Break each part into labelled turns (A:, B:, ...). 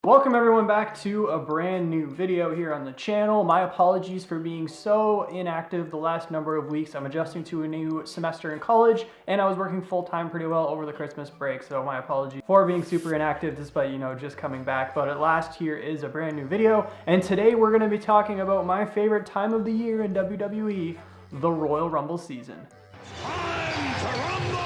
A: Welcome everyone back to a brand new video here on the channel. My apologies for being so inactive the last number of weeks. I'm adjusting to a new semester in college and I was working full-time pretty well over the Christmas break, so my apologies for being super inactive despite, just coming back. But at last, here is a brand new video, and today we're going to be talking about my favorite time of the year in WWE, the Royal Rumble season.
B: Time to rumble!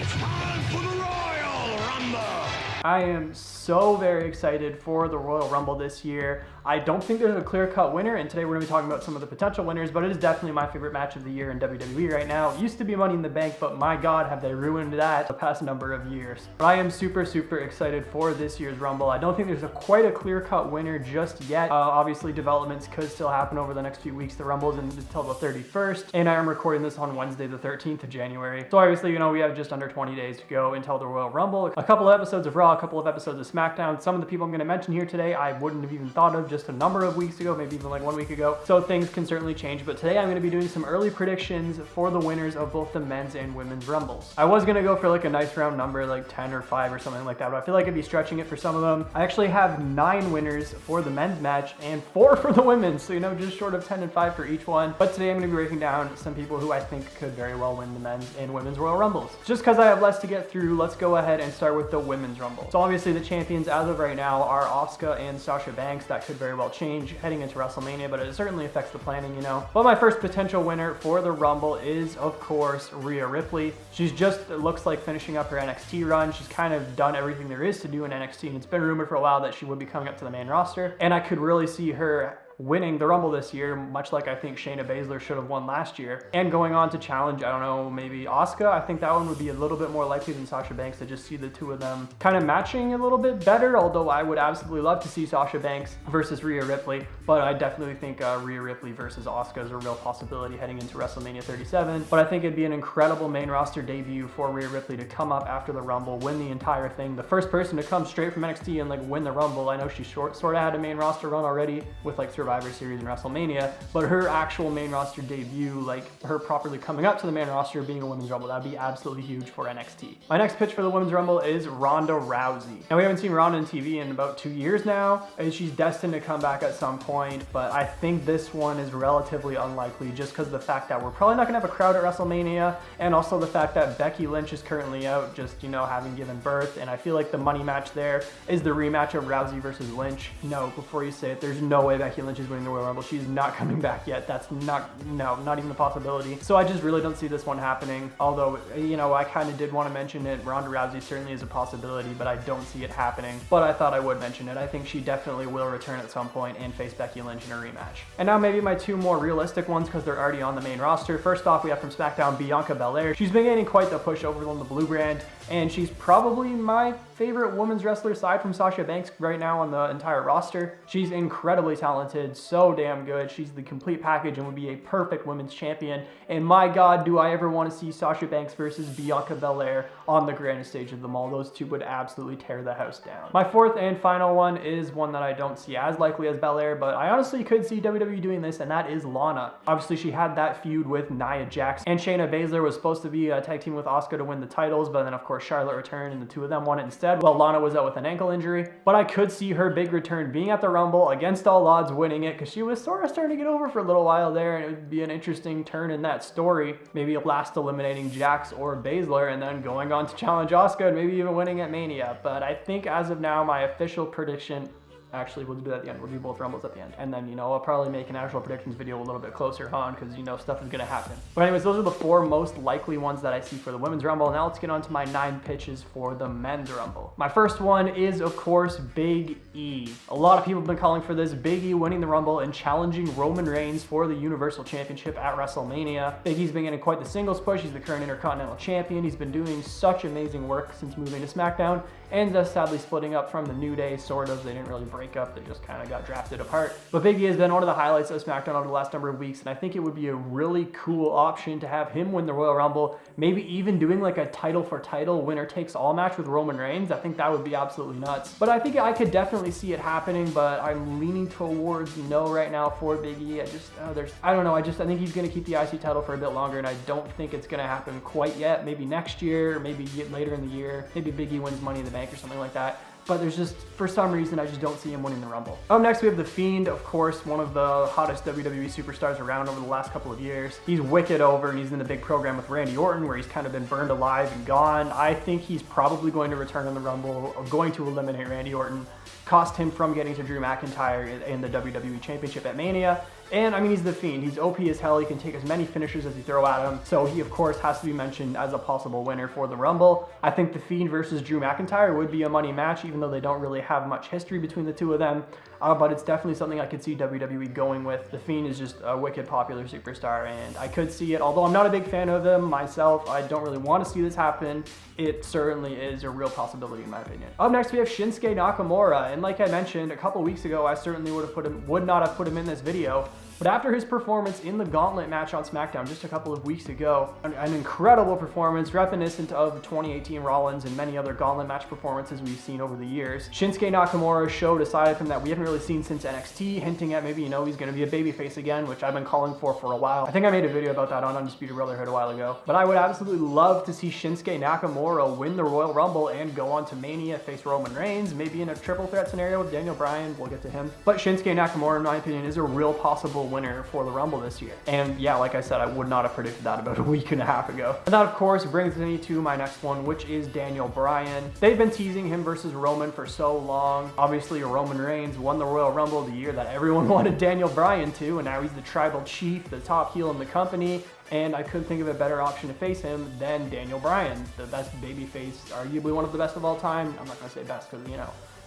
B: It's time for the Royal Rumble!
A: I am so very excited for the Royal Rumble this year. I don't think there's a clear-cut winner, and today we're going to be talking about some of the potential winners, but it is definitely my favorite match of the year in WWE right now. It used to be Money in the Bank, but my God, have they ruined that the past number of years. But I am super excited for this year's Rumble. I don't think there's quite a clear-cut winner just yet. Obviously, developments could still happen over the next few weeks. The Rumble isn't until the 31st, and I am recording this on Wednesday, the 13th of January. So obviously, we have just under 20 days to go until the Royal Rumble. A couple of episodes of Raw, a couple of episodes of SmackDown. Some of the people I'm going to mention here today, I wouldn't have even thought of just a number of weeks ago, maybe even like 1 week ago. So things can certainly change, but today I'm going to be doing some early predictions for the winners of both the men's and women's Rumbles. I was going to go for like a nice round number, like 10 or 5 or something like that, but I feel like I'd be stretching it for some of them. I actually have 9 winners for the men's match and 4 for the women's, so just short of 10 and 5 for each one. But today I'm going to be breaking down some people who I think could very well win the men's and women's Royal Rumbles. Just because I have less to get through, let's go ahead and start with the women's Rumble. So obviously the champions as of right now are Asuka and Sasha Banks. That could very well change heading into WrestleMania, but it certainly affects the planning, But my first potential winner for the Rumble is, of course, Rhea Ripley. She's just, it looks like, finishing up her NXT run. She's kind of done everything there is to do in NXT, and it's been rumored for a while that she would be coming up to the main roster, and I could really see her winning the Rumble this year, much like I think Shayna Baszler should have won last year, and going on to challenge, I don't know, maybe Asuka. I think that one would be a little bit more likely than Sasha Banks. To just see the two of them kind of matching a little bit better, although I would absolutely love to see Sasha Banks versus Rhea Ripley, but I definitely think Rhea Ripley versus Asuka is a real possibility heading into WrestleMania 37, but I think it'd be an incredible main roster debut for Rhea Ripley to come up after the Rumble, win the entire thing, the first person to come straight from NXT and win the Rumble. I know she sort of had a main roster run already with Survivor Series and WrestleMania, but her actual main roster debut, her properly coming up to the main roster being a women's Rumble, that'd be absolutely huge for NXT. My next pitch for the women's Rumble is Ronda Rousey. Now, we haven't seen Ronda on TV in about 2 years now, and she's destined to come back at some point, but I think this one is relatively unlikely just because of the fact that we're probably not going to have a crowd at WrestleMania, and also the fact that Becky Lynch is currently out, just, having given birth, and I feel like the money match there is the rematch of Rousey versus Lynch. No, before you say it, there's no way Becky Lynch is winning the Royal Rumble. She's not coming back yet. That's not even a possibility. So I just really don't see this one happening. Although, I kind of did want to mention it. Ronda Rousey certainly is a possibility, but I don't see it happening. But I thought I would mention it. I think she definitely will return at some point and face Becky Lynch in a rematch. And now maybe my 2 more realistic ones because they're already on the main roster. First off, we have from SmackDown, Bianca Belair. She's been getting quite the push over on the Blue brand, and she's probably my favorite women's wrestler aside from Sasha Banks right now on the entire roster. She's incredibly talented, so damn good. She's the complete package and would be a perfect women's champion. And my God, do I ever want to see Sasha Banks versus Bianca Belair on the grandest stage of them all. Those two would absolutely tear the house down. My fourth and final one is one that I don't see as likely as Belair, but I honestly could see WWE doing this, and that is Lana. Obviously, she had that feud with Nia Jax, and Shayna Baszler was supposed to be a tag team with Asuka to win the titles, but then of course Charlotte returned and the two of them won it instead. Well, Lana was out with an ankle injury, but I could see her big return being at the Rumble against all odds, winning it, because she was sort of starting to get over for a little while there, and it would be an interesting turn in that story. Maybe last eliminating Jax or Baszler and then going on to challenge Asuka and maybe even winning at Mania. But I think as of now, my official prediction, actually, we'll do that at the end. We'll do both Rumbles at the end. And then, I'll probably make an actual predictions video a little bit closer on because, stuff is going to happen. But anyways, those are the 4 most likely ones that I see for the women's Rumble. Now let's get on to my 9 pitches for the men's Rumble. My first one is, of course, Big E. A lot of people have been calling for this. Big E winning the Rumble and challenging Roman Reigns for the Universal Championship at WrestleMania. Big E's been getting quite the singles push. He's the current Intercontinental Champion. He's been doing such amazing work since moving to SmackDown, and sadly splitting up from the New Day, sort of. They didn't really break up. They just kind of got drafted apart. But Big E has been one of the highlights of SmackDown over the last number of weeks, and I think it would be a really cool option to have him win the Royal Rumble, maybe even doing like a title for title winner takes all match with Roman Reigns. I think that would be absolutely nuts. But I think I could definitely see it happening, but I'm leaning towards no right now for Big E. I think he's going to keep the IC title for a bit longer, and I don't think it's going to happen quite yet. Maybe next year, maybe later in the year. Maybe Big E wins Money in the Bank or something like that. but there's just, for some reason, I just don't see him winning the Rumble. Up next, we have The Fiend, of course, one of the hottest WWE superstars around over the last couple of years. He's wicked over, and he's in the big program with Randy Orton, where he's kind of been burned alive and gone. I think he's probably going to return in the Rumble, or going to eliminate Randy Orton, cost him from getting to Drew McIntyre in the WWE Championship at Mania. And I mean, he's The Fiend. He's OP as hell. He can take as many finishers as you throw at him. So he, of course, has to be mentioned as a possible winner for the Rumble. I think The Fiend versus Drew McIntyre would be a money match, even though they don't really have much history between the two of them. But it's definitely something I could see WWE going with. The Fiend is just a wicked popular superstar, and I could see it. Although I'm not a big fan of him myself, I don't really want to see this happen. It certainly is a real possibility in my opinion. Up next, we have Shinsuke Nakamura, and like I mentioned a couple weeks ago, I certainly would not have put him in this video. But after his performance in the Gauntlet match on SmackDown just a couple of weeks ago, an incredible performance reminiscent of 2018 Rollins and many other Gauntlet match performances we've seen over the years, Shinsuke Nakamura showed a side of him that we haven't really seen since NXT, hinting at maybe, he's going to be a babyface again, which I've been calling for a while. I think I made a video about that on Undisputed Brotherhood a while ago. But I would absolutely love to see Shinsuke Nakamura win the Royal Rumble and go on to Mania, face Roman Reigns, maybe in a triple threat scenario with Daniel Bryan. We'll get to him. But Shinsuke Nakamura, in my opinion, is a real possible winner for the Rumble this year. And yeah, like I said, I would not have predicted that about a week and a half ago. And that, of course, brings me to my next one, which is Daniel Bryan. They've been teasing him versus Roman for so long. Obviously, Roman Reigns won the Royal Rumble the year that everyone wanted Daniel Bryan to, and now he's the tribal chief, the top heel in the company. And I couldn't think of a better option to face him than Daniel Bryan, the best babyface, arguably one of the best of all time. I'm not going to say best because,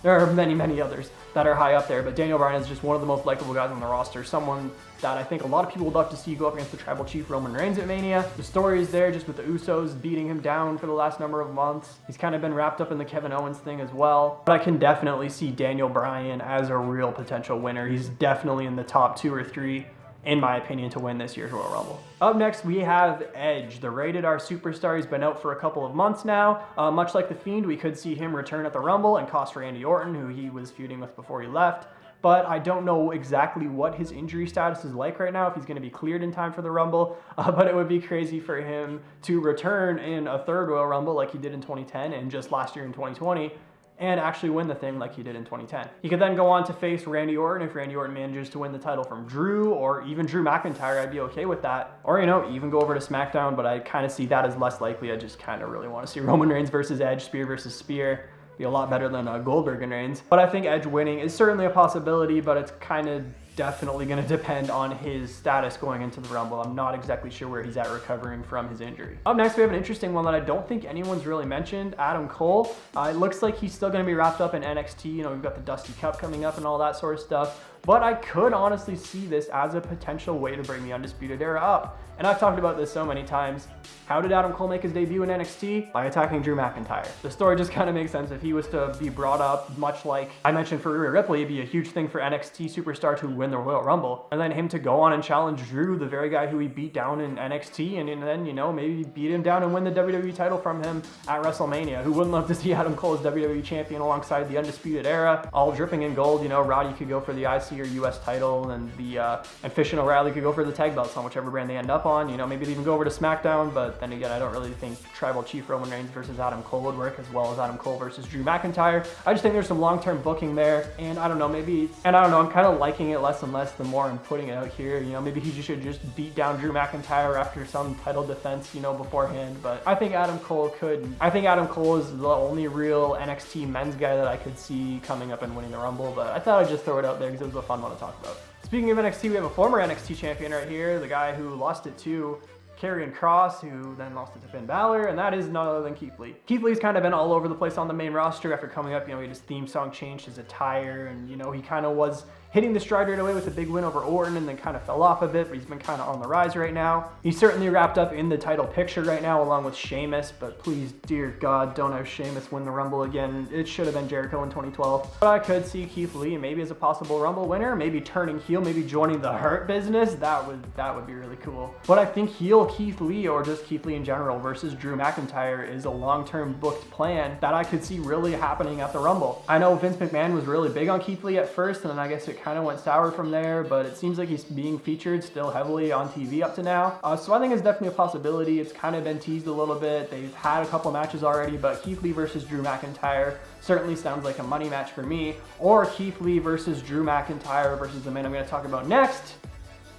A: there are many, many others that are high up there, but Daniel Bryan is just one of the most likable guys on the roster, someone that I think a lot of people would love to see go up against the tribal chief Roman Reigns at Mania. The story is there, just with the Usos beating him down for the last number of months. He's kind of been wrapped up in the Kevin Owens thing as well. But I can definitely see Daniel Bryan as a real potential winner. He's definitely in the top 2 or 3, in my opinion, to win this year's Royal Rumble. Up next, we have Edge, the Rated R superstar. He's been out for a couple of months now. Much like The Fiend, we could see him return at the Rumble and cost Randy Orton, who he was feuding with before he left. But I don't know exactly what his injury status is like right now, if he's going to be cleared in time for the Rumble. But it would be crazy for him to return in a third Royal Rumble like he did in 2010 and just last year in 2020. And actually win the thing like he did in 2010. He could then go on to face Randy Orton. If Randy Orton manages to win the title from Drew, or even Drew McIntyre, I'd be okay with that. Or, even go over to SmackDown, but I kind of see that as less likely. I just kind of really want to see Roman Reigns versus Edge, Spear versus Spear. Be a lot better than Goldberg and Reigns. But I think Edge winning is certainly a possibility, but it's kind of definitely going to depend on his status going into the Rumble. I'm not exactly sure where he's at recovering from his injury. Up next, we have an interesting one that I don't think anyone's really mentioned, Adam Cole. It looks like he's still going to be wrapped up in NXT. We've got the Dusty Cup coming up and all that sort of stuff. But I could honestly see this as a potential way to bring the Undisputed Era up. And I've talked about this so many times. How did Adam Cole make his debut in NXT? By attacking Drew McIntyre. The story just kind of makes sense. If he was to be brought up, much like I mentioned for Rhea Ripley, it'd be a huge thing for NXT superstar to win the Royal Rumble. And then him to go on and challenge Drew, the very guy who he beat down in NXT, and then, maybe beat him down and win the WWE title from him at WrestleMania. Who wouldn't love to see Adam Cole as WWE champion alongside the Undisputed Era, all dripping in gold? Roddy could go for the IC or US title, and and Fish and O'Reilly could go for the tag belts on whichever brand they end up on. Maybe they even go over to SmackDown, but then again, I don't really think Tribal Chief Roman Reigns versus Adam Cole would work, as well as Adam Cole versus Drew McIntyre. I just think there's some long-term booking there, and I don't know, I'm kind of liking it less and less the more I'm putting it out here. Maybe he should just beat down Drew McIntyre after some title defense, beforehand. But I think Adam Cole is the only real NXT men's guy that I could see coming up and winning the Rumble, but I thought I'd just throw it out there because it was a fun one to talk about. Speaking of NXT, we have a former NXT champion right here, the guy who lost it to Karrion Kross, who then lost it to Finn Balor, and that is none other than Keithley. Keithley's kind of been all over the place on the main roster after coming up. His theme song changed, his attire, and he kind of was hitting the stride right away with a big win over Orton, and then kind of fell off a bit, but he's been kind of on the rise right now. He's certainly wrapped up in the title picture right now, along with Sheamus, but please, dear God, don't have Sheamus win the Rumble again. It should have been Jericho in 2012. But I could see Keith Lee maybe as a possible Rumble winner, maybe turning heel, maybe joining the Hurt Business. That would be really cool. But I think heel Keith Lee, or just Keith Lee in general, versus Drew McIntyre is a long-term booked plan that I could see really happening at the Rumble. I know Vince McMahon was really big on Keith Lee at first, and then I guess it kind of went sour from there, but it seems like he's being featured still heavily on TV up to now. So I think it's definitely a possibility. It's kind of been teased a little bit. They've had a couple matches already, but Keithley versus Drew McIntyre certainly sounds like a money match for me. Or Keithley versus Drew McIntyre versus the man I'm going to talk about next,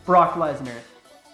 A: Brock Lesnar.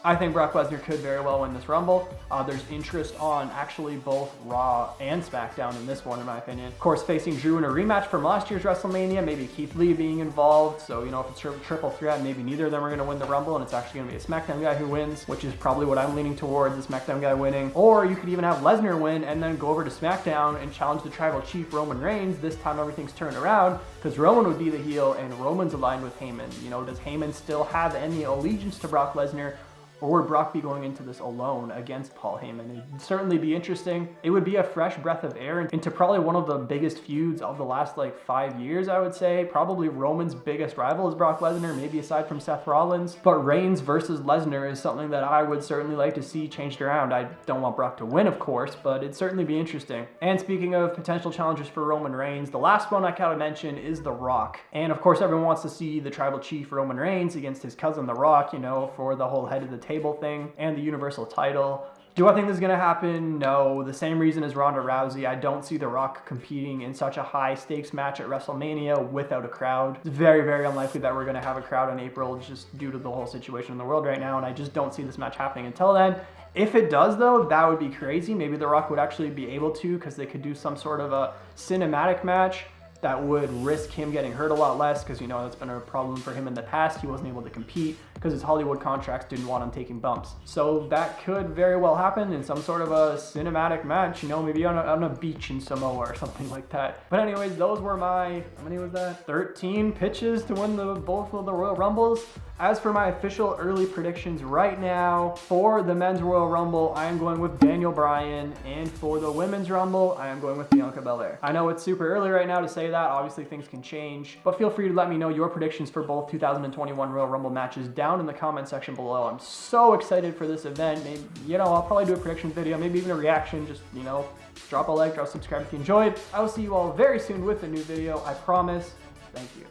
A: I think Brock Lesnar could very well win this Rumble. There's interest on actually both Raw and SmackDown in this one, in my opinion. Of course, facing Drew in a rematch from last year's WrestleMania, maybe Keithley being involved. So, you know, if it's a triple threat, maybe neither of them are going to win the Rumble, and it's actually going to be a SmackDown guy who wins, which is probably what I'm leaning towards, the SmackDown guy winning. Or you could even have Lesnar win and then go over to SmackDown and challenge the Tribal Chief Roman Reigns. This time everything's turned around because Roman would be the heel and Roman's aligned with Heyman. You know, does Heyman still have any allegiance to Brock Lesnar? Or would Brock be going into this alone against Paul Heyman? It'd certainly be interesting. It would be a fresh breath of air into probably one of the biggest feuds of the last 5 years, I would say. Probably Roman's biggest rival is Brock Lesnar, maybe aside from Seth Rollins. But Reigns versus Lesnar is something that I would certainly like to see changed around. I don't want Brock to win, of course, but it'd certainly be interesting. And speaking of potential challengers for Roman Reigns, the last one I gotta mention is The Rock. And of course, everyone wants to see the Tribal Chief Roman Reigns against his cousin The Rock, you know, for the whole head of the table thing and the Universal title. Do I think this is going to happen? No. The same reason as Ronda Rousey. I don't see The Rock competing in such a high stakes match at WrestleMania without a crowd. It's very, very unlikely that we're going to have a crowd in April just due to the whole situation in the world right now, and I just don't see this match happening until then. If it does, though, that would be crazy. Maybe The Rock would actually be able to, because they could do some sort of a cinematic match that would risk him getting hurt a lot less, because, you know, that's been a problem for him in the past. He wasn't able to compete because his Hollywood contracts didn't want him taking bumps. So that could very well happen in some sort of a cinematic match, you know, maybe on a beach in Samoa or something like that. But anyways, those were my, how many was that? 13 pitches to win both of the Royal Rumbles. As for my official early predictions right now, for the Men's Royal Rumble, I am going with Daniel Bryan, and for the Women's Rumble, I am going with Bianca Belair. I know it's super early right now to say that, obviously things can change, but feel free to let me know your predictions for both 2021 Royal Rumble matches down in the comment section below. I'm so excited for this event. Maybe, you know, I'll probably do a predictions video, maybe even a reaction, just, you know, drop a like, drop a subscribe if you enjoyed. I will see you all very soon with a new video, I promise. Thank you.